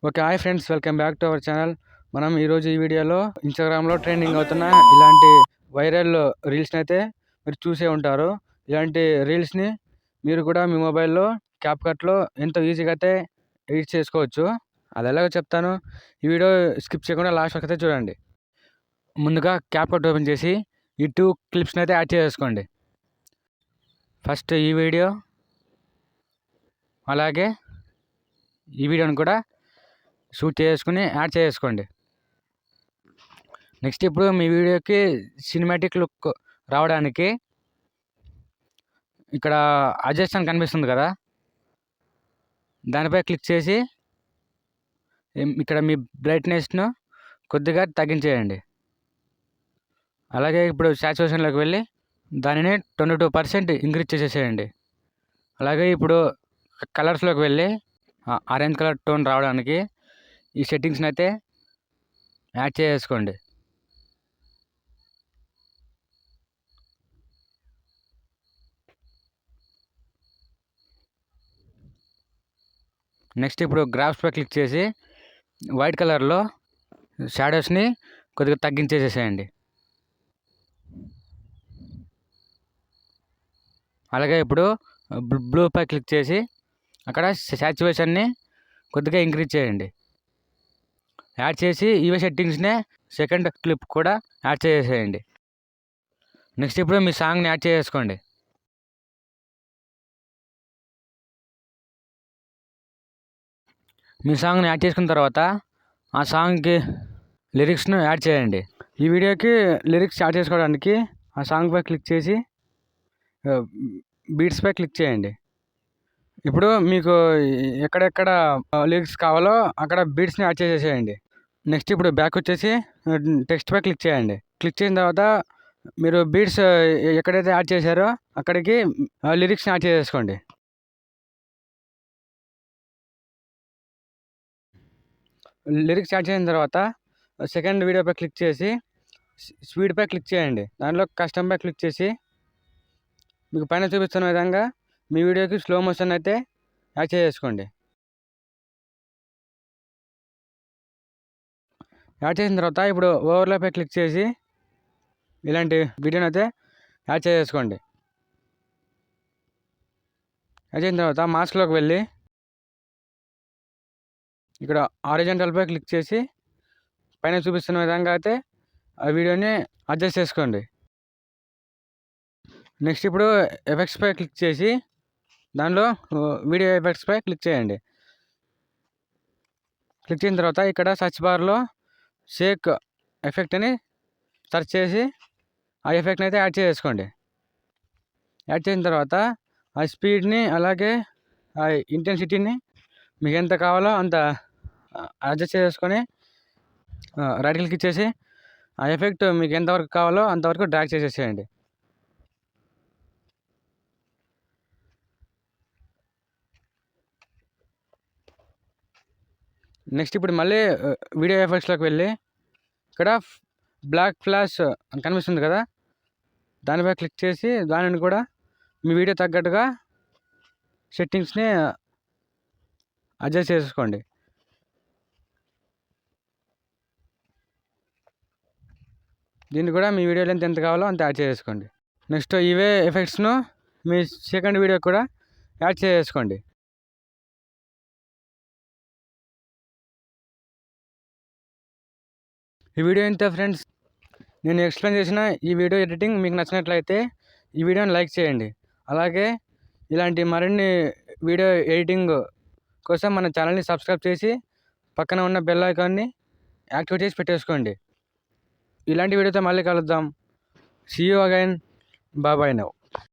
Okay. Hi friends, welcome back to our channel. మనం ఈరోజు ఈ వీడియోలో ఇన్‌స్టాగ్రామ్‌లో ట్రెండింగ్ అవుతున్న ఇలాంటి వైరల్ రీల్స్‌ని అయితే మీరు చూసే ఉంటారు. ఇలాంటి రీల్స్‌ని మీరు కూడా మీ మొబైల్‌లో క్యాప్‌కట్‌లో ఎంతో ఈజీగా అయితే ఎడిట్ చేసుకోవచ్చు. అది ఎలాగో చెప్తాను. ఈ వీడియో స్కిప్ చేయకుండా లాస్ట్ వరకు అయితే చూడండి. ముందుగా క్యాప్‌కట్ ఓపెన్ చేసి ఈ 2 క్లిప్స్‌ని అయితే యాడ్ చేసుకోండి. ఫస్ట్ ఈ వీడియో, అలాగే ఈ వీడియోని కూడా షూట్ చేసుకుని యాడ్ చేసుకోండి. నెక్స్ట్ ఇప్పుడు మీ వీడియోకి సినిమాటిక్ లుక్ రావడానికి ఇక్కడ అడ్జస్ట్ అని కనిపిస్తుంది కదా, దానిపై క్లిక్ చేసి ఇక్కడ మీ బ్రైట్నెస్ను కొద్దిగా తగ్గించేయండి. అలాగే ఇప్పుడు సాచురేషన్లోకి వెళ్ళి దానిని 22% ఇంక్రీజ్ చేసేసేయండి. అలాగే ఇప్పుడు కలర్స్లోకి వెళ్ళి ఆరెంజ్ కలర్ టోన్ రావడానికి ఈ సెట్టింగ్స్ని అయితే యాడ్ చేసుకోండి. నెక్స్ట్ ఇప్పుడు గ్రాఫ్స్పై క్లిక్ చేసి వైట్ కలర్లో షాడోస్ని కొద్దిగా తగ్గించేసేసేయండి. అలాగే ఇప్పుడు బ్లూపై క్లిక్ చేసి అక్కడ సాచురేషన్ని కొద్దిగా ఇంక్రీజ్ చేయండి. యాడ్ చేసి ఇవే సెట్టింగ్స్నే సెకండ్ క్లిప్ కూడా యాడ్ చేసేయండి. నెక్స్ట్ ఇప్పుడు మీ సాంగ్ని యాడ్ చేసుకోండి. మీ సాంగ్ని యాడ్ చేసుకున్న తర్వాత ఆ సాంగ్కి లిరిక్స్ను యాడ్ చేయండి. ఈ వీడియోకి లిరిక్స్ యాడ్ చేసుకోవడానికి ఆ సాంగ్పై క్లిక్ చేసి బీట్స్పై క్లిక్ చేయండి. ఇప్పుడు మీకు ఎక్కడెక్కడ లిరిక్స్ కావాలో అక్కడ బీట్స్ని యాడ్ చేసేసేయండి. నెక్స్ట్ ఇప్పుడు బ్యాక్ వచ్చేసి టెక్స్ట్పై క్లిక్ చేయండి. క్లిక్ చేసిన తర్వాత మీరు బీట్స్ ఎక్కడైతే యాడ్ చేశారో అక్కడికి లిరిక్స్ని యాడ్ చేసేసుకోండి. లిరిక్స్ యాడ్ చేసిన తర్వాత సెకండ్ వీడియోపై క్లిక్ చేసి స్పీడ్పై క్లిక్ చేయండి. దానిలో కస్టమ్పై క్లిక్ చేసి మీకు పైన చూపిస్తున్న విధంగా మీ వీడియోకి స్లో మోషన్ అయితే యాడ్ చేసుకోండి. యాడ్ చేసిన తర్వాత ఇప్పుడు ఓవర్లేపై క్లిక్ చేసి ఇలాంటి వీడియోని అయితే యాడ్ చేసుకోండి. యాడ్ చేసిన తర్వాత మాస్క్లోకి వెళ్ళి ఇక్కడ హారిజాంటల్పై క్లిక్ చేసి పైన చూపిస్తున్న విధంగా అయితే ఆ వీడియోని అడ్జస్ట్ చేసుకోండి. నెక్స్ట్ ఇప్పుడు ఎఫెక్ట్స్పై క్లిక్ చేసి దానిలో వీడియో ఎఫెక్ట్స్పై క్లిక్ చేయండి. క్లిక్ చేసిన తర్వాత ఇక్కడ సర్చ్ బార్లో షేక్ ఎఫెక్ట్ అని సెర్చ్ చేసి ఆ ఎఫెక్ట్ని అయితే యాడ్ చేసుకోండి. యాడ్ చేసిన తర్వాత ఆ స్పీడ్ని అలాగే ఆ ఇంటెన్సిటీని మీకు ఎంత కావాలో అంత అడ్జస్ట్ చేసుకొని రైట్ క్లిక్ ఇచ్చేసి ఆ ఎఫెక్ట్ మీకు ఎంతవరకు కావాలో అంతవరకు డ్రాగ్ చేసేసేయండి. నెక్స్ట్ ఇప్పుడు మళ్ళీ వీడియో ఎఫెక్ట్స్లోకి వెళ్ళి ఇక్కడ బ్లాక్ ఫ్లాష్ అని కనిపిస్తుంది కదా, దానిపై క్లిక్ చేసి దానిని కూడా మీ వీడియో తగ్గట్టుగా సెట్టింగ్స్ని అడ్జస్ట్ చేసుకోండి. దీన్ని కూడా మీ వీడియో లెంత్ ఎంత కావాలో అంత యాడ్ చేసుకోండి. నెక్స్ట్ ఇవే ఎఫెక్ట్స్ను మీ సెకండ్ వీడియో కూడా యాడ్ చేసుకోండి. ఈ వీడియో ఇంతే ఫ్రెండ్స్. నేను ఎక్స్ప్లెయిన్ చేసిన ఈ వీడియో ఎడిటింగ్ మీకు నచ్చినట్లయితే ఈ వీడియోని లైక్ చేయండి. అలాగే ఇలాంటి మరిన్ని వీడియో ఎడిటింగ్ కోసం మన ఛానల్ని సబ్స్క్రైబ్ చేసి పక్కన ఉన్న బెల్ ఐకాన్ని యాక్టివేట్ చేసి పెట్టేసుకోండి. ఇలాంటి వీడియోతో మళ్ళీ కలుద్దాం. See you again. Bye now.